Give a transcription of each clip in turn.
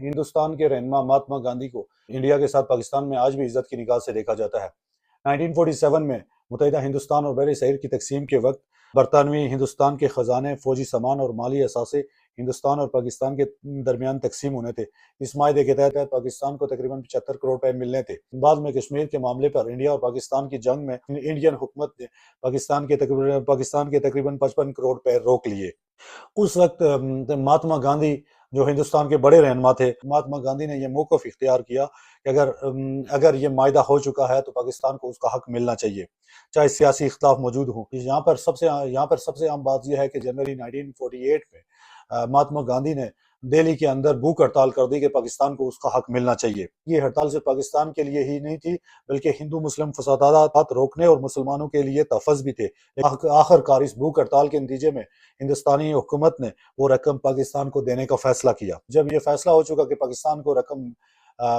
ہندوستان کے رہنما مہاتما گاندھی کو انڈیا کے ساتھ پاکستان میں آج بھی عزت کی نگاہ سے دیکھا جاتا ہے۔ 1947 میں متحدہ ہندوستان اور بر صغیر کی تقسیم کے وقت برطانوی ہندوستان کے خزانے، فوجی سامان اور مالی اثاثے ہندوستان اور پاکستان کے درمیان تقسیم ہونے تھے۔ اس معاہدے کے تحت پاکستان کو تقریباً 75 کروڑ روپے ملنے تھے۔ بعد میں کشمیر کے معاملے پر انڈیا اور پاکستان کی جنگ میں انڈین حکومت نے پاکستان کے تقریباً 55 کروڑ روپے روک لیے۔ اس وقت مہاتما گاندھی جو ہندوستان کے بڑے رہنما تھے، مہاتما گاندھی نے یہ موقف اختیار کیا کہ اگر یہ معاہدہ ہو چکا ہے تو پاکستان کو اس کا حق ملنا چاہیے، چاہے سیاسی اختلاف موجود ہوں۔ یہاں پر سب سے عام بات یہ ہے کہ جنوری 1948 میں مہاتما گاندھی نے دہلی کے اندر بھوک ہڑتال کر دی کہ پاکستان کو اس کا حق ملنا چاہیے۔ یہ ہڑتال صرف پاکستان کے لیے ہی نہیں تھی بلکہ ہندو مسلم فسادات روکنے اور مسلمانوں کے لیے تحفظ بھی تھے۔ آخر کار اس بھوک ہڑتال کے نتیجے میں ہندوستانی حکومت نے وہ رقم پاکستان کو دینے کا فیصلہ کیا۔ جب یہ فیصلہ ہو چکا کہ پاکستان کو رقم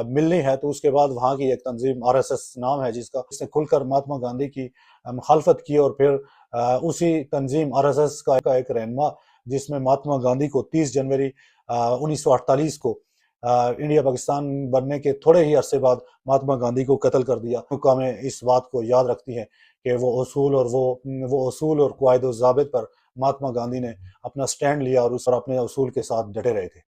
ملنی ہے تو اس کے بعد وہاں کی ایک تنظیم RSS نام ہے جس نے کھل کر مہاتما گاندھی کی مخالفت کی، اور پھر اسی تنظیم RSS کا ایک رہنما جس میں مہاتما گاندھی کو 30 جنوری 1948 کو انڈیا پاکستان بننے کے تھوڑے ہی عرصے بعد مہاتما گاندھی کو قتل کر دیا۔ حکامیں اس بات کو یاد رکھتی ہیں کہ وہ اصول اور قواعد و ضابط پر مہاتما گاندھی نے اپنا سٹینڈ لیا اور اپنے اصول کے ساتھ ڈٹے رہے تھے۔